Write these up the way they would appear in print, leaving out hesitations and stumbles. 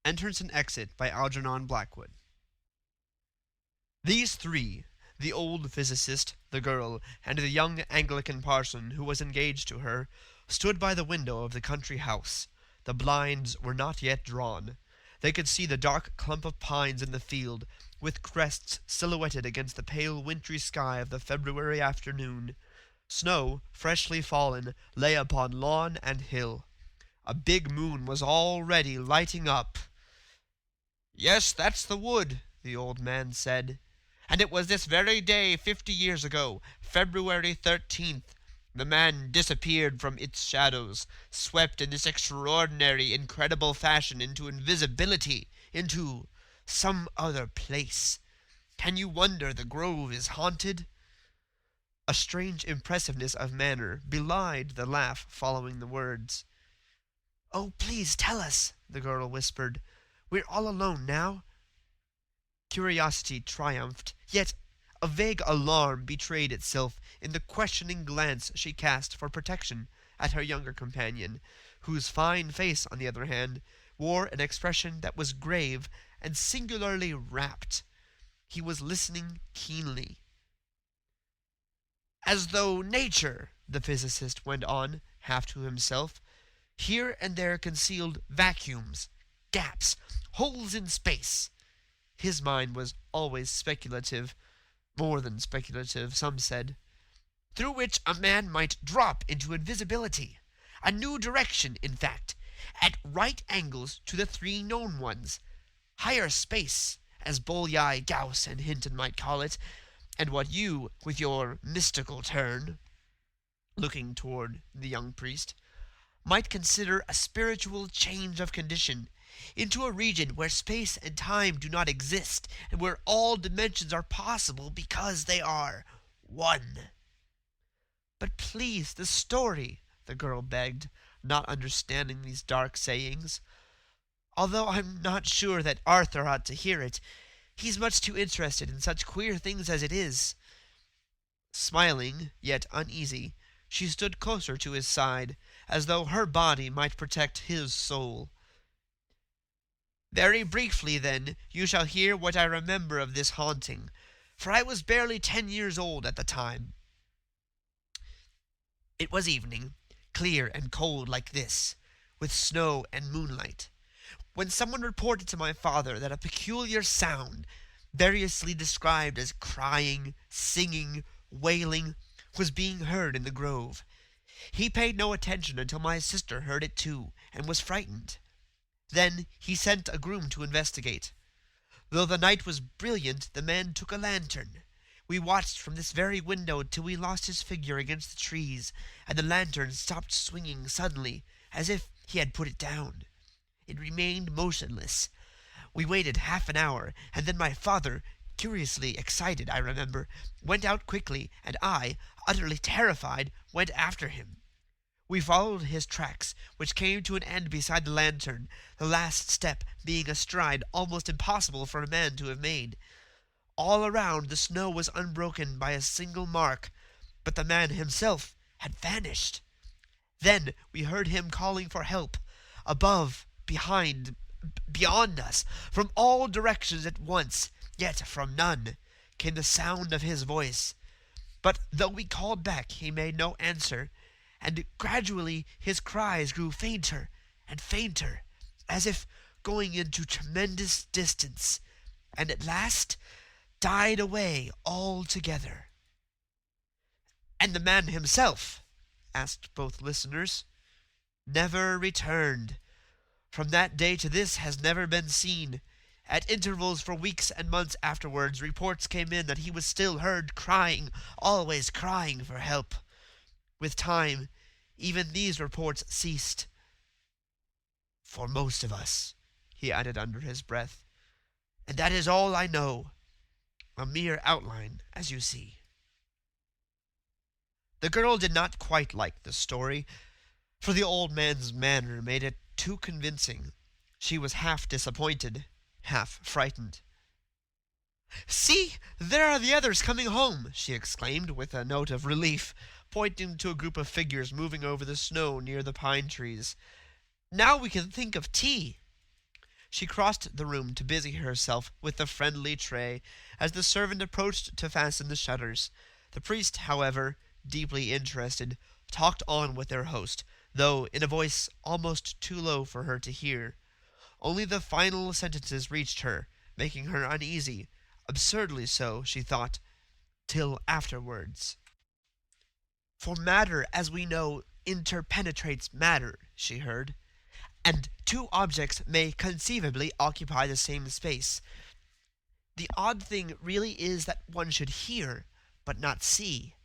Entrance and Exit by Algernon Blackwood. These three, the old physicist, the girl, and the young Anglican parson who was engaged to her, stood by the window of the country house. The blinds were not yet drawn. They could see the dark clump of pines in the field, with crests silhouetted against the pale wintry sky of the February afternoon. Snow, freshly fallen, lay upon lawn and hill. A big moon was already lighting up. "Yes, that's the wood," the old man said. "And it was this very day 50 years ago, February 13th, the man disappeared from its shadows, swept in this extraordinary, incredible fashion into invisibility, into some other place. Can you wonder the grove is haunted?" A strange impressiveness of manner belied the laugh following the words. "Oh, please tell us," the girl whispered. "We're all alone now." Curiosity triumphed, yet a vague alarm betrayed itself in the questioning glance she cast for protection at her younger companion, whose fine face, on the other hand, wore an expression that was grave and singularly rapt. He was listening keenly. "As though nature," the physicist went on, half to himself, "here and there concealed vacuums, gaps, holes in space." His mind was always speculative, more than speculative, some said, "through which a man might drop into invisibility, a new direction, in fact, at right angles to the three known ones, higher space, as Bolyai, Gauss, and Hinton might call it, and what you, with your mystical turn," looking toward the young priest, "might consider a spiritual change of condition, into a region where space and time do not exist, and where all dimensions are possible because they are one." "But please, the story," the girl begged, not understanding these dark sayings. "Although I'm not sure that Arthur ought to hear it. He's much too interested in such queer things as it is." Smiling, yet uneasy, she stood closer to his side, as though her body might protect his soul. "Very briefly, then, you shall hear what I remember of this haunting, for I was barely 10 years old at the time. It was evening, clear and cold like this, with snow and moonlight, when someone reported to my father that a peculiar sound, variously described as crying, singing, wailing, was being heard in the grove. He paid no attention until my sister heard it too, and was frightened. Then he sent a groom to investigate. Though the night was brilliant, the man took a lantern. We watched from this very window till we lost his figure against the trees, and the lantern stopped swinging suddenly, as if he had put it down. It remained motionless. We waited half an hour, and then my father, curiously excited, I remember, went out quickly, and I, utterly terrified, went after him. We followed his tracks, which came to an end beside the lantern, the last step being a stride almost impossible for a man to have made. All around the snow was unbroken by a single mark, but the man himself had vanished. Then we heard him calling for help, above, behind, beyond us, from all directions at once, yet from none, came the sound of his voice. But though we called back, he made no answer, and gradually his cries grew fainter and fainter, as if going into tremendous distance, and at last died away altogether." "And the man himself?" asked both listeners. "Never returned. From that day to this has never been seen. At intervals for weeks and months afterwards, reports came in that he was still heard crying, always crying for help. With time, even these reports ceased. For most of us," he added under his breath. "And that is all I know. A mere outline, as you see." The girl did not quite like the story, for the old man's manner made it too convincing. She was half disappointed, half frightened. "See, there are the others coming home," she exclaimed, with a note of relief, pointing to a group of figures moving over the snow near the pine trees. "Now we can think of tea." She crossed the room to busy herself with the friendly tray as the servant approached to fasten the shutters. The priest, however, deeply interested, talked on with their host, though in a voice almost too low for her to hear. Only the final sentences reached her, making her uneasy, absurdly so, she thought, till afterwards. For matter, as we know, interpenetrates matter, she heard, and two objects may conceivably occupy the same space. The odd thing really is that one should hear, but not see.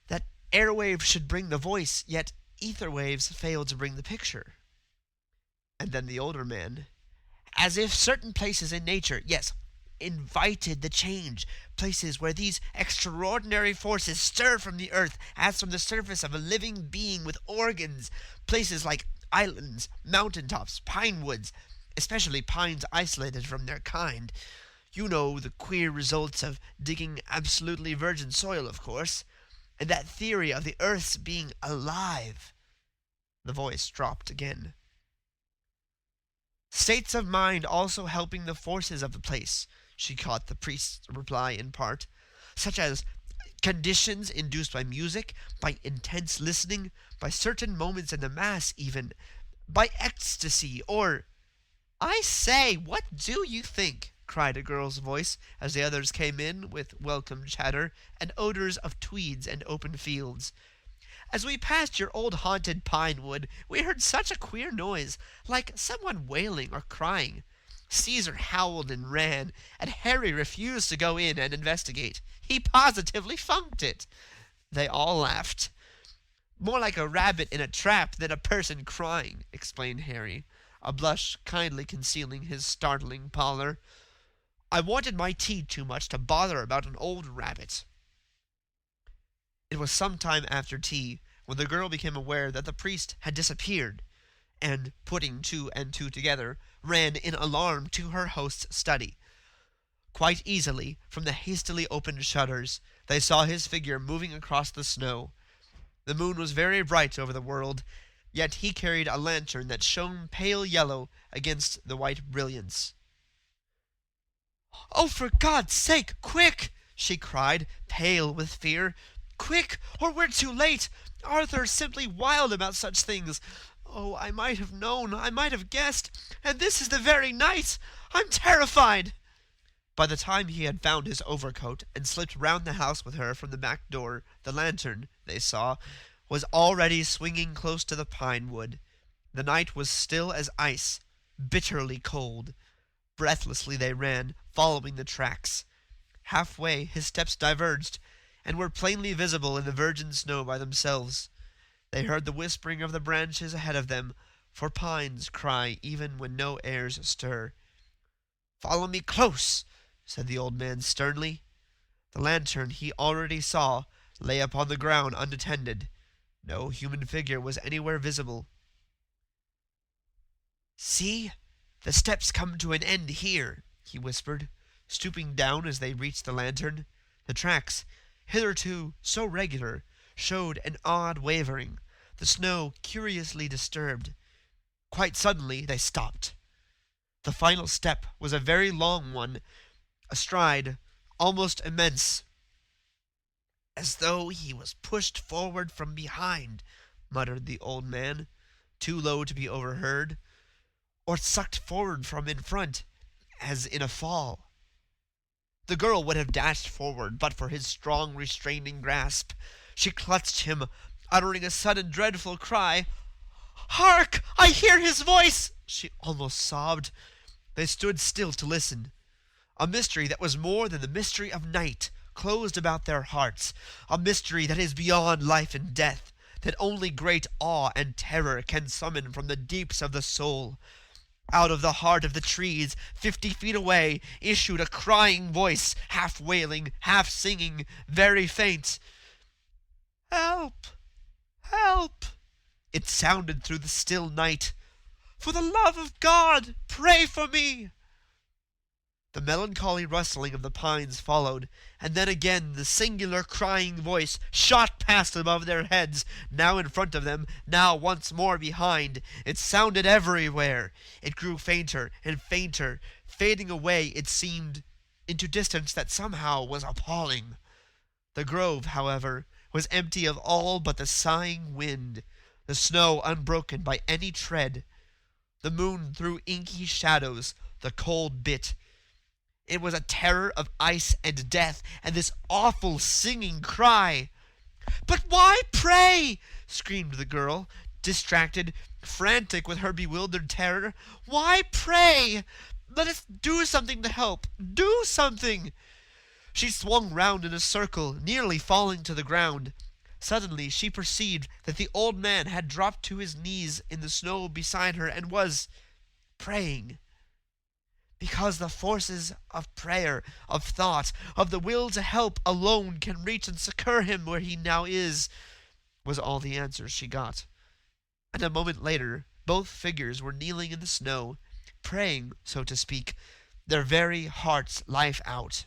That airwaves should bring the voice, yet ether waves fail to bring the picture. And then the older man, as if certain places in nature, yes, invited the change, places where these extraordinary forces stir from the earth as from the surface of a living being with organs, places like islands, mountain tops, pine woods, especially pines isolated from their kind. You know the queer results of digging absolutely virgin soil, of course, and that theory of the earth's being alive. The voice dropped again. States of mind also helping the forces of the place, she caught the priest's reply in part, such as conditions induced by music, by intense listening, by certain moments in the Mass even, by ecstasy, or... "I say, what do you think?" cried a girl's voice, as the others came in with welcome chatter and odors of tweeds and open fields. "As we passed your old haunted pine wood, we heard such a queer noise, like someone wailing or crying. Caesar howled and ran, and Harry refused to go in and investigate. He positively funked it." They all laughed. "More like a rabbit in a trap than a person crying," explained Harry, a blush kindly concealing his startling pallor. "I wanted my tea too much to bother about an old rabbit." It was some time after tea when the girl became aware that the priest had disappeared, and, putting two and two together, ran in alarm to her host's study. Quite easily, from the hastily opened shutters, they saw his figure moving across the snow. The moon was very bright over the world, yet he carried a lantern that shone pale yellow against the white brilliance. "Oh, for God's sake, quick!" she cried, pale with fear. "Quick, or we're too late! Arthur's simply wild about such things. Oh, I might have known, I might have guessed, and this is the very night! I'm terrified!" By the time he had found his overcoat and slipped round the house with her from the back door, the lantern, they saw, was already swinging close to the pine wood. The night was still as ice, bitterly cold. Breathlessly they ran, following the tracks. Halfway his steps diverged, and were plainly visible in the virgin snow by themselves. They heard the whispering of the branches ahead of them, for pines cry even when no airs stir. "Follow me close," said the old man sternly. The lantern he already saw lay upon the ground unattended. No human figure was anywhere visible. "See, the steps come to an end here," he whispered, stooping down as they reached the lantern. The tracks, hitherto so regular, showed an odd wavering, the snow curiously disturbed. Quite suddenly they stopped. The final step was a very long one, a stride almost immense. "As though he was pushed forward from behind," muttered the old man, too low to be overheard, "or sucked forward from in front, as in a fall." The girl would have dashed forward but for his strong restraining grasp. She clutched him, uttering a sudden dreadful cry. "Hark! I hear his voice!" she almost sobbed. They stood still to listen. A mystery that was more than the mystery of night closed about their hearts, a mystery that is beyond life and death, that only great awe and terror can summon from the deeps of the soul. Out of the heart of the trees, 50 feet away, issued a crying voice, half wailing, half singing, very faint. "Help! Help!" It sounded through the still night. "For the love of God, pray for me!" The melancholy rustling of the pines followed, and then again the singular crying voice shot past above their heads, now in front of them, now once more behind. It sounded everywhere. It grew fainter and fainter, fading away, it seemed, into distance that somehow was appalling. The grove, however, was empty of all but the sighing wind, the snow unbroken by any tread. The moon threw inky shadows, the cold bit. It was a terror of ice and death, and this awful singing cry. "But why, pray?" screamed the girl, distracted, frantic with her bewildered terror. "Why, pray? Let us do something to help. Do something!" She swung round in a circle, nearly falling to the ground. Suddenly she perceived that the old man had dropped to his knees in the snow beside her and was praying. Because the forces of prayer, of thought, of the will to help alone can reach and succor him where he now is, was all the answer she got. And a moment later, both figures were kneeling in the snow, praying, so to speak, their very heart's life out.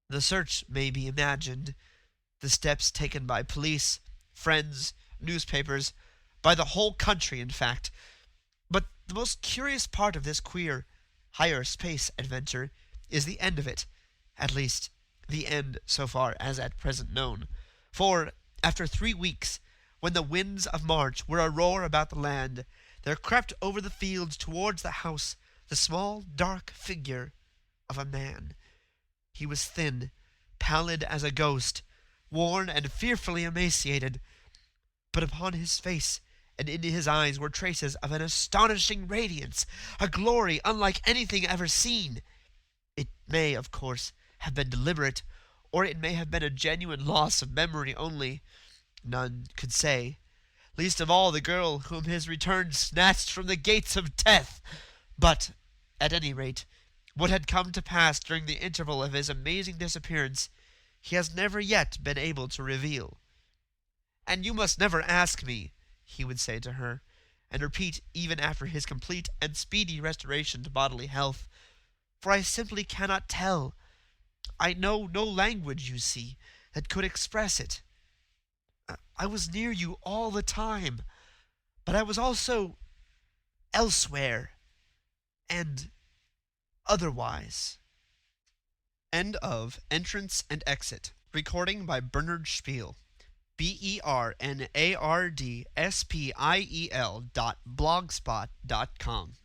The search may be imagined, the steps taken by police, friends, newspapers, by the whole country, in fact. But the most curious part of this queer, higher space adventure is the end of it, at least, the end so far as at present known. For, after 3 weeks, when the winds of March were a-roar about the land, there crept over the fields towards the house the small, dark figure of a man. He was thin, pallid as a ghost, worn and fearfully emaciated, but upon his face and in his eyes were traces of an astonishing radiance, a glory unlike anything ever seen. It may, of course, have been deliberate, or it may have been a genuine loss of memory only. None could say, least of all the girl whom his return snatched from the gates of death. But, at any rate, what had come to pass during the interval of his amazing disappearance, he has never yet been able to reveal. "And you must never ask me," he would say to her, and repeat even after his complete and speedy restoration to bodily health, "for I simply cannot tell. I know no language, you see, that could express it. I was near you all the time, but I was also elsewhere, and otherwise." End of Entrance and Exit. Recording by Bernard Spiel. BERNARDSPIEL.blogspot.com